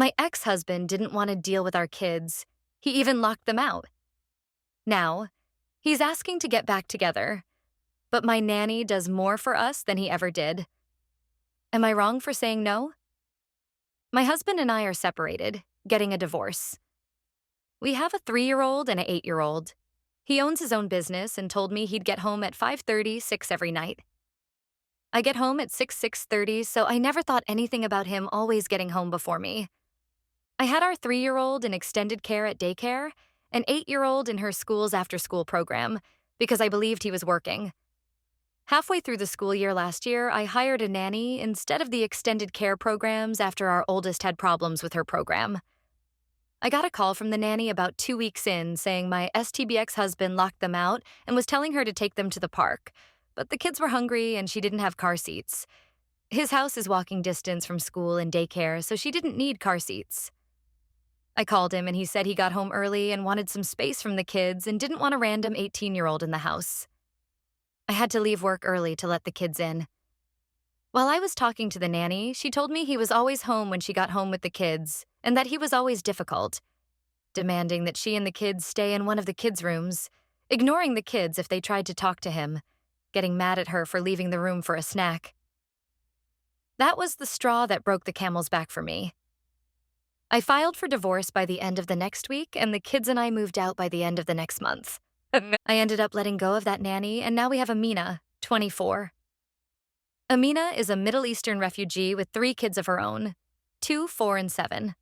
My ex-husband didn't want to deal with our kids. He even locked them out. Now, he's asking to get back together, but my nanny does more for us than he ever did. Am I wrong for saying no? My husband and I are separated, getting a divorce. We have a 3-year-old and an 8-year-old. He owns his own business and told me he'd get home at 5:30, 6 every night. I get home at 6:30, so I never thought anything about him always getting home before me. I had our 3-year-old in extended care at daycare, an 8-year-old in her school's after-school program, because I believed he was working. Halfway through the school year last year, I hired a nanny instead of the extended care programs after our oldest had problems with her program. I got a call from the nanny about 2 weeks in saying my STBX husband locked them out and was telling her to take them to the park, but the kids were hungry and she didn't have car seats. His house is walking distance from school and daycare, so she didn't need car seats. I called him and he said he got home early and wanted some space from the kids and didn't want a random 18-year-old in the house. I had to leave work early to let the kids in. While I was talking to the nanny, she told me he was always home when she got home with the kids and that he was always difficult, demanding that she and the kids stay in one of the kids' rooms, ignoring the kids if they tried to talk to him, getting mad at her for leaving the room for a snack. That was the straw that broke the camel's back for me. I filed for divorce by the end of the next week, and the kids and I moved out by the end of the next month. I ended up letting go of that nanny, and now we have Amina, 24. Amina is a Middle Eastern refugee with 3 kids of her own, 2, 4, and 7.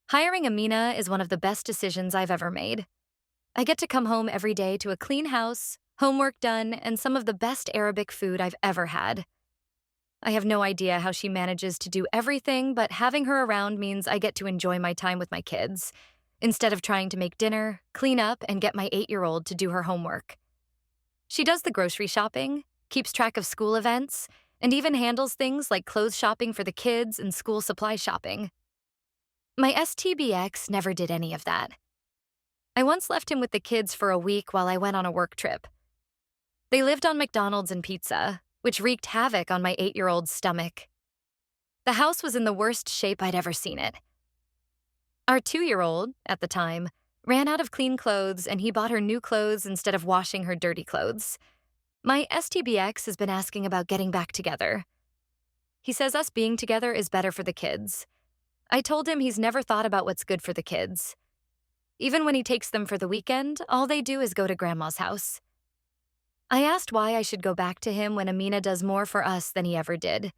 Hiring Amina is one of the best decisions I've ever made. I get to come home every day to a clean house, homework done, and some of the best Arabic food I've ever had. I have no idea how she manages to do everything, but having her around means I get to enjoy my time with my kids, instead of trying to make dinner, clean up, and get my 8-year-old to do her homework. She does the grocery shopping, keeps track of school events, and even handles things like clothes shopping for the kids and school supply shopping. My STBX never did any of that. I once left him with the kids for a week while I went on a work trip. They lived on McDonald's and pizza, which wreaked havoc on my 8-year-old's stomach. The house was in the worst shape I'd ever seen it. Our 2-year-old, at the time, ran out of clean clothes and he bought her new clothes instead of washing her dirty clothes. My STBX has been asking about getting back together. He says us being together is better for the kids. I told him he's never thought about what's good for the kids. Even when he takes them for the weekend, all they do is go to Grandma's house. I asked why I should go back to him when Amina does more for us than he ever did.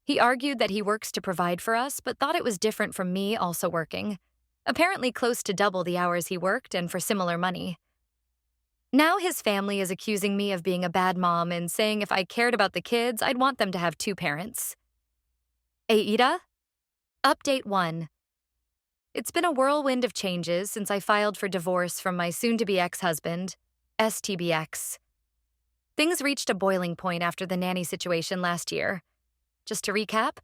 He argued that he works to provide for us, but thought it was different from me also working, apparently close to double the hours he worked and for similar money. Now his family is accusing me of being a bad mom and saying if I cared about the kids, I'd want them to have 2 parents. Aida? Update 1. It's been a whirlwind of changes since I filed for divorce from my soon-to-be ex-husband, STBX. Things reached a boiling point after the nanny situation last year. Just to recap,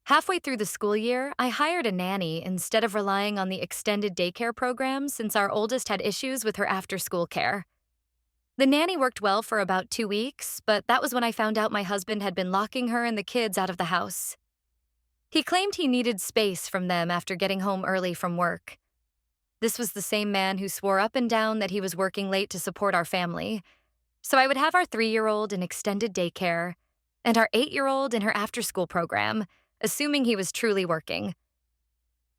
halfway through the school year, I hired a nanny instead of relying on the extended daycare program since our oldest had issues with her after-school care. The nanny worked well for about 2 weeks, but that was when I found out my husband had been locking her and the kids out of the house. He claimed he needed space from them after getting home early from work. This was the same man who swore up and down that he was working late to support our family. So I would have our 3-year-old in extended daycare and our 8-year-old in her after-school program, assuming he was truly working.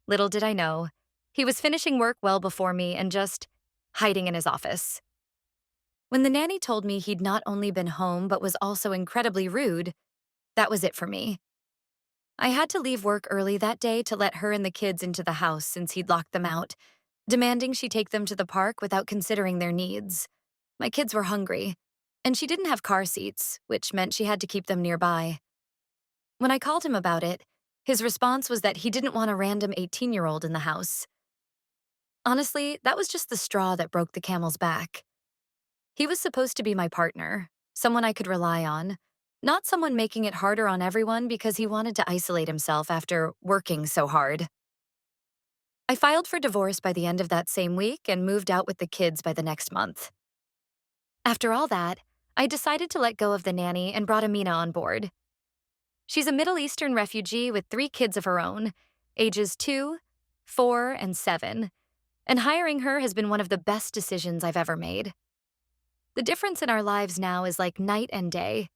Little did I know, he was finishing work well before me and just hiding in his office. When the nanny told me he'd not only been home but was also incredibly rude, that was it for me. I had to leave work early that day to let her and the kids into the house since he'd locked them out, demanding she take them to the park without considering their needs. My kids were hungry, and she didn't have car seats, which meant she had to keep them nearby. When I called him about it, his response was that he didn't want a random 18-year-old in the house. Honestly, that was just the straw that broke the camel's back. He was supposed to be my partner, someone I could rely on, not someone making it harder on everyone because he wanted to isolate himself after working so hard. I filed for divorce by the end of that same week and moved out with the kids by the next month. After all that, I decided to let go of the nanny and brought Amina on board. She's a Middle Eastern refugee with 3 kids of her own, ages 2, 4, and 7, and hiring her has been one of the best decisions I've ever made. The difference in our lives now is like night and day.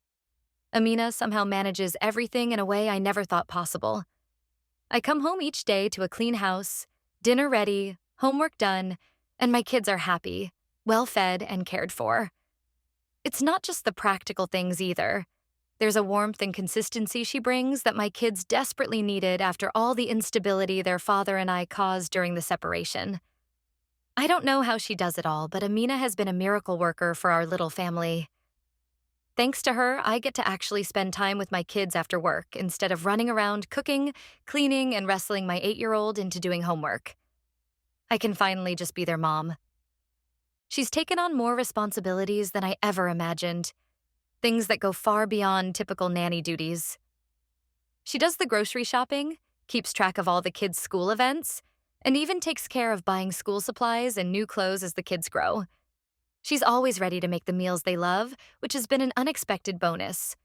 Amina somehow manages everything in a way I never thought possible. I come home each day to a clean house, dinner ready, homework done, and my kids are happy, well fed, and cared for. It's not just the practical things either. There's a warmth and consistency she brings that my kids desperately needed after all the instability their father and I caused during the separation. I don't know how she does it all, but Amina has been a miracle worker for our little family. Thanks to her, I get to actually spend time with my kids after work instead of running around cooking, cleaning, and wrestling my 8-year-old into doing homework. I can finally just be their mom. She's taken on more responsibilities than I ever imagined, things that go far beyond typical nanny duties. She does the grocery shopping, keeps track of all the kids' school events, and even takes care of buying school supplies and new clothes as the kids grow. She's always ready to make the meals they love, which has been an unexpected bonus.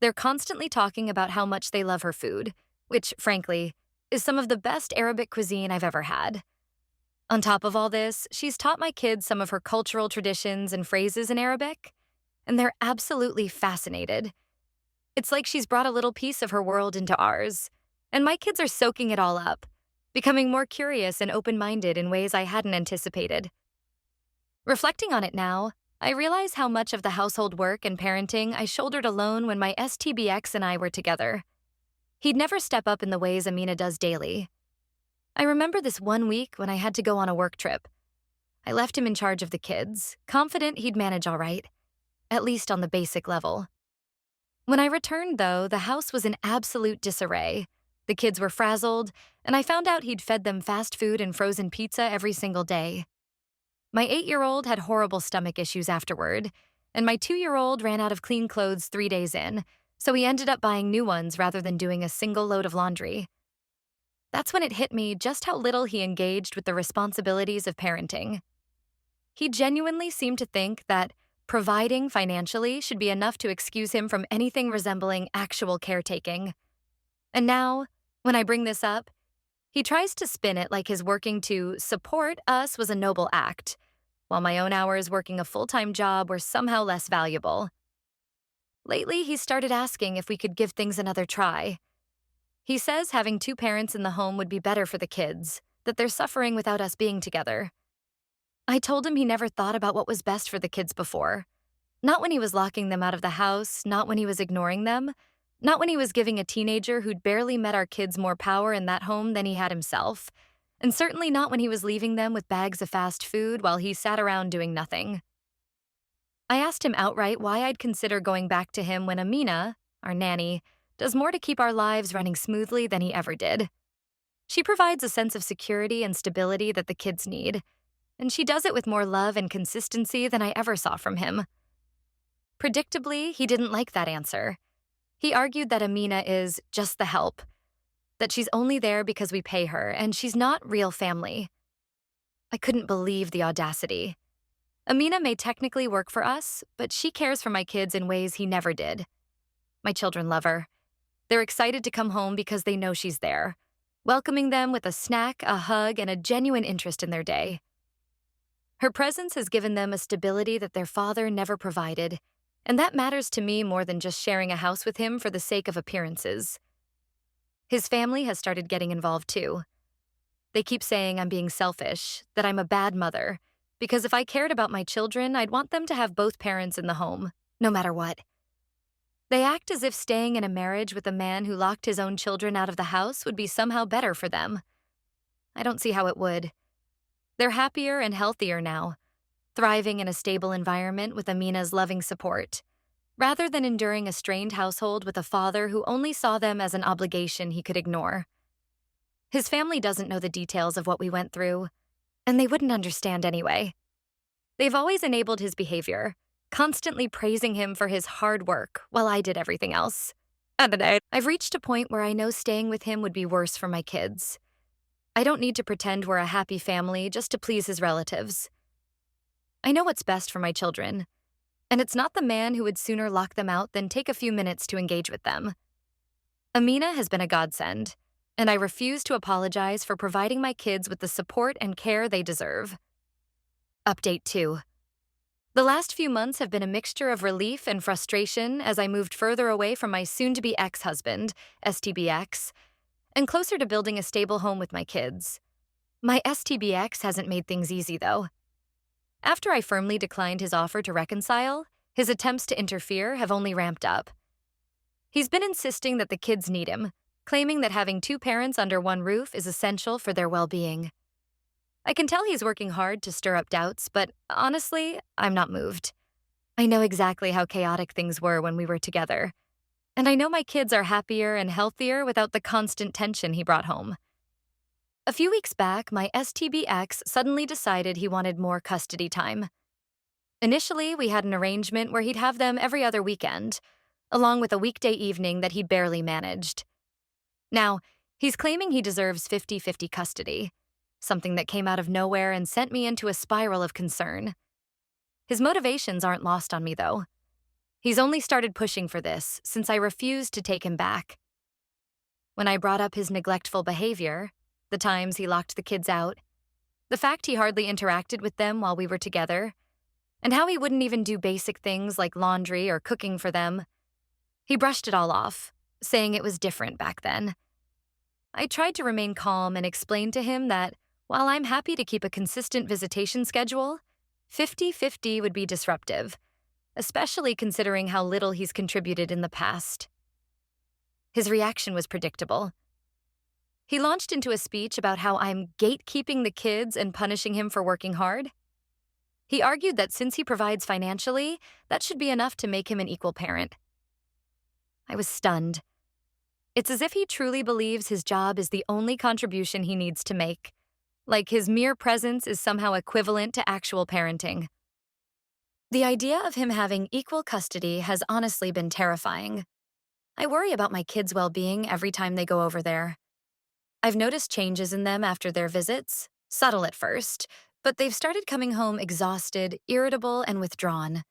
They're constantly talking about how much they love her food, which, frankly, is some of the best Arabic cuisine I've ever had. On top of all this, she's taught my kids some of her cultural traditions and phrases in Arabic, and they're absolutely fascinated. It's like she's brought a little piece of her world into ours, and my kids are soaking it all up, becoming more curious and open-minded in ways I hadn't anticipated. Reflecting on it now, I realize how much of the household work and parenting I shouldered alone when my STBX and I were together. He'd never step up in the ways Amina does daily. I remember this one week when I had to go on a work trip. I left him in charge of the kids, confident he'd manage all right, at least on the basic level. When I returned, though, the house was in absolute disarray. The kids were frazzled, and I found out he'd fed them fast food and frozen pizza every single day. My 8-year-old had horrible stomach issues afterward, and my 2-year-old ran out of clean clothes 3 days in, so he ended up buying new ones rather than doing a single load of laundry. That's when it hit me just how little he engaged with the responsibilities of parenting. He genuinely seemed to think that providing financially should be enough to excuse him from anything resembling actual caretaking. And now, when I bring this up, he tries to spin it like his working to support us was a noble act, while my own hours working a full-time job were somehow less valuable. Lately, he started asking if we could give things another try. He says having 2 parents in the home would be better for the kids, that they're suffering without us being together. I told him he never thought about what was best for the kids before. Not when he was locking them out of the house, not when he was ignoring them, not when he was giving a teenager who'd barely met our kids more power in that home than he had himself, and certainly not when he was leaving them with bags of fast food while he sat around doing nothing. I asked him outright why I'd consider going back to him when Amina, our nanny, does more to keep our lives running smoothly than he ever did. She provides a sense of security and stability that the kids need, and she does it with more love and consistency than I ever saw from him. Predictably, he didn't like that answer. He argued that Amina is just the help, that she's only there because we pay her, and she's not real family. I couldn't believe the audacity. Amina may technically work for us, but she cares for my kids in ways he never did. My children love her. They're excited to come home because they know she's there, welcoming them with a snack, a hug, and a genuine interest in their day. Her presence has given them a stability that their father never provided, and that matters to me more than just sharing a house with him for the sake of appearances. His family has started getting involved too. They keep saying I'm being selfish, that I'm a bad mother, because if I cared about my children, I'd want them to have both parents in the home, no matter what. They act as if staying in a marriage with a man who locked his own children out of the house would be somehow better for them. I don't see how it would. They're happier and healthier now, thriving in a stable environment with Amina's loving support, rather than enduring a strained household with a father who only saw them as an obligation he could ignore. His family doesn't know the details of what we went through, and they wouldn't understand anyway. They've always enabled his behavior, constantly praising him for his hard work while I did everything else. I've reached a point where I know staying with him would be worse for my kids. I don't need to pretend we're a happy family just to please his relatives. I know what's best for my children, and it's not the man who would sooner lock them out than take a few minutes to engage with them. Amina has been a godsend. and I refuse to apologize for providing my kids with the support and care they deserve. Update 2. The last few months have been a mixture of relief and frustration as I moved further away from my soon-to-be ex-husband, STBX, and closer to building a stable home with my kids. My STBX hasn't made things easy, though. After I firmly declined his offer to reconcile, his attempts to interfere have only ramped up. He's been insisting that the kids need him, claiming that having two parents under one roof is essential for their well-being. I can tell he's working hard to stir up doubts, but honestly, I'm not moved. I know exactly how chaotic things were when we were together, and I know my kids are happier and healthier without the constant tension he brought home. A few weeks back, my STBX suddenly decided he wanted more custody time. Initially, we had an arrangement where he'd have them every other weekend, along with a weekday evening that he barely managed. Now, he's claiming he deserves 50-50 custody, something that came out of nowhere and sent me into a spiral of concern. His motivations aren't lost on me, though. He's only started pushing for this since I refused to take him back. When I brought up his neglectful behavior, the times he locked the kids out, the fact he hardly interacted with them while we were together, and how he wouldn't even do basic things like laundry or cooking for them, he brushed it all off, saying it was different back then. I tried to remain calm and explain to him that while I'm happy to keep a consistent visitation schedule, 50-50 would be disruptive, especially considering how little he's contributed in the past. His reaction was predictable. He launched into a speech about how I'm gatekeeping the kids and punishing him for working hard. He argued that since he provides financially, that should be enough to make him an equal parent. I was stunned. It's as if he truly believes his job is the only contribution he needs to make, like his mere presence is somehow equivalent to actual parenting. The idea of him having equal custody has honestly been terrifying. I worry about my kids' well-being every time they go over there. I've noticed changes in them after their visits, subtle at first, but they've started coming home exhausted, irritable, and withdrawn.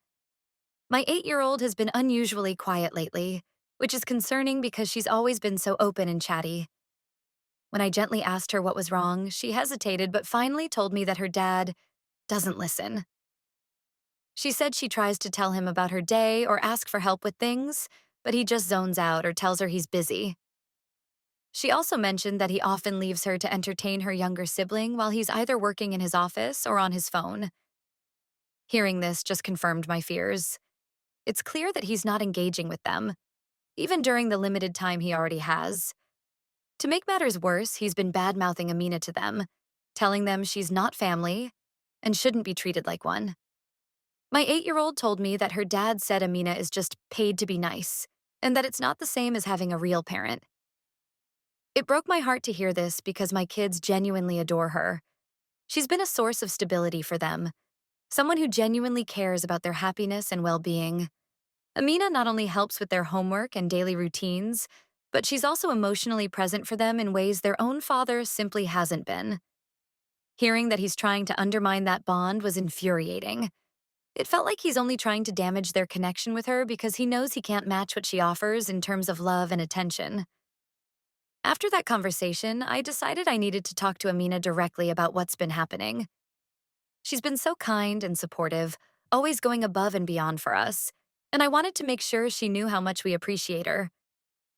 My 8-year-old has been unusually quiet lately, which is concerning because she's always been so open and chatty. When I gently asked her what was wrong, she hesitated but finally told me that her dad doesn't listen. She said she tries to tell him about her day or ask for help with things, but he just zones out or tells her he's busy. She also mentioned that he often leaves her to entertain her younger sibling while he's either working in his office or on his phone. Hearing this just confirmed my fears. It's clear that he's not engaging with them, even during the limited time he already has. To make matters worse, he's been bad-mouthing Amina to them, telling them she's not family and shouldn't be treated like one. My 8-year-old told me that her dad said Amina is just paid to be nice, and that it's not the same as having a real parent. It broke my heart to hear this because my kids genuinely adore her. She's been a source of stability for them, someone who genuinely cares about their happiness and well-being. Amina not only helps with their homework and daily routines, but she's also emotionally present for them in ways their own father simply hasn't been. Hearing that he's trying to undermine that bond was infuriating. It felt like he's only trying to damage their connection with her because he knows he can't match what she offers in terms of love and attention. After that conversation, I decided I needed to talk to Amina directly about what's been happening. She's been so kind and supportive, always going above and beyond for us, and I wanted to make sure she knew how much we appreciate her.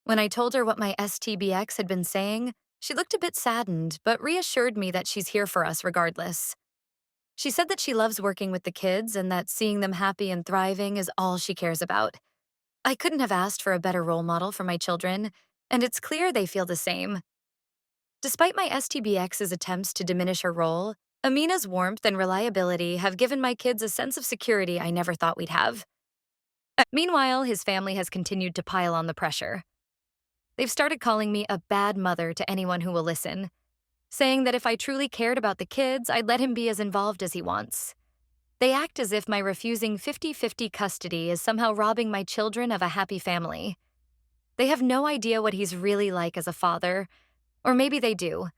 When I told her what my STBX had been saying, she looked a bit saddened, but reassured me that she's here for us regardless. She said that she loves working with the kids and that seeing them happy and thriving is all she cares about. I couldn't have asked for a better role model for my children, and it's clear they feel the same. Despite my STBX's attempts to diminish her role, Amina's warmth and reliability have given my kids a sense of security I never thought we'd have. Meanwhile, his family has continued to pile on the pressure. They've started calling me a bad mother to anyone who will listen, saying that if I truly cared about the kids, I'd let him be as involved as he wants. They act as if my refusing 50-50 custody is somehow robbing my children of a happy family. They have no idea what he's really like as a father, or maybe they do,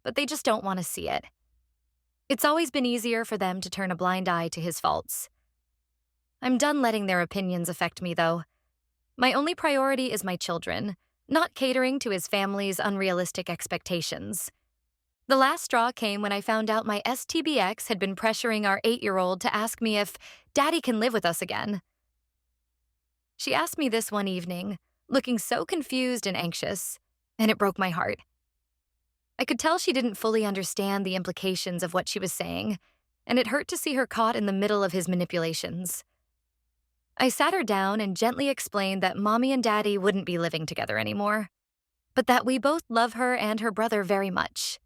but they just don't want to see it. It's always been easier for them to turn a blind eye to his faults. I'm done letting their opinions affect me, though. My only priority is my children, not catering to his family's unrealistic expectations. The last straw came when I found out my STBX had been pressuring our 8-year-old to ask me if Daddy can live with us again. She asked me this one evening, looking so confused and anxious, and it broke my heart. I could tell she didn't fully understand the implications of what she was saying, and it hurt to see her caught in the middle of his manipulations. I sat her down and gently explained that Mommy and Daddy wouldn't be living together anymore, but that we both love her and her brother very much.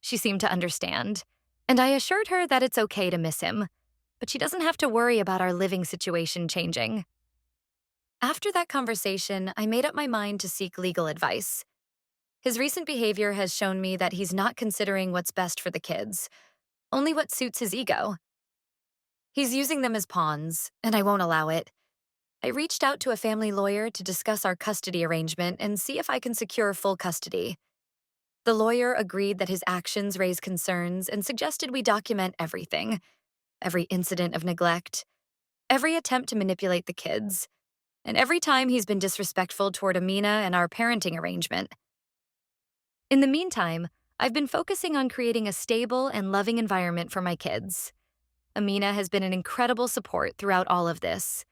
She seemed to understand, and I assured her that it's okay to miss him, but she doesn't have to worry about our living situation changing. After that conversation, I made up my mind to seek legal advice. His recent behavior has shown me that he's not considering what's best for the kids, only what suits his ego. He's using them as pawns, and I won't allow it. I reached out to a family lawyer to discuss our custody arrangement and see if I can secure full custody. The lawyer agreed that his actions raise concerns and suggested we document everything, every incident of neglect, every attempt to manipulate the kids, and every time he's been disrespectful toward Amina and our parenting arrangement. In the meantime, I've been focusing on creating a stable and loving environment for my kids. Amina has been an incredible support throughout all of this.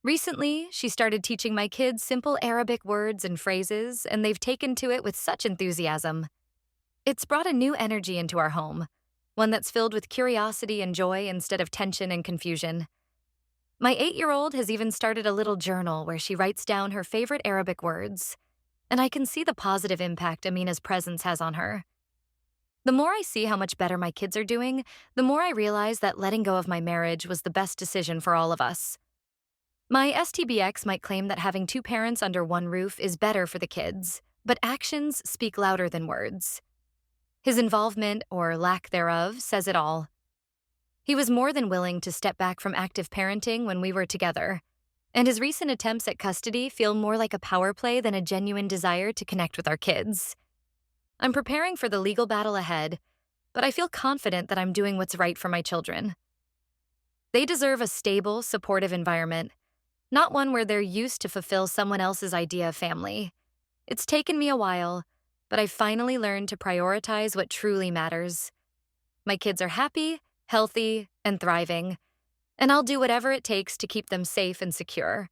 Recently, she started teaching my kids simple Arabic words and phrases, and they've taken to it with such enthusiasm. It's brought a new energy into our home, one that's filled with curiosity and joy instead of tension and confusion. My 8-year-old has even started a little journal where she writes down her favorite Arabic words, and I can see the positive impact Amina's presence has on her. The more I see how much better my kids are doing, the more I realize that letting go of my marriage was the best decision for all of us. My STBX might claim that having two parents under one roof is better for the kids, but actions speak louder than words. His involvement, or lack thereof, says it all. He was more than willing to step back from active parenting when we were together, and his recent attempts at custody feel more like a power play than a genuine desire to connect with our kids. I'm preparing for the legal battle ahead, but I feel confident that I'm doing what's right for my children. They deserve a stable, supportive environment, not one where they're used to fulfill someone else's idea of family. It's taken me a while, but I've finally learned to prioritize what truly matters. My kids are happy, healthy, and thriving, and I'll do whatever it takes to keep them safe and secure.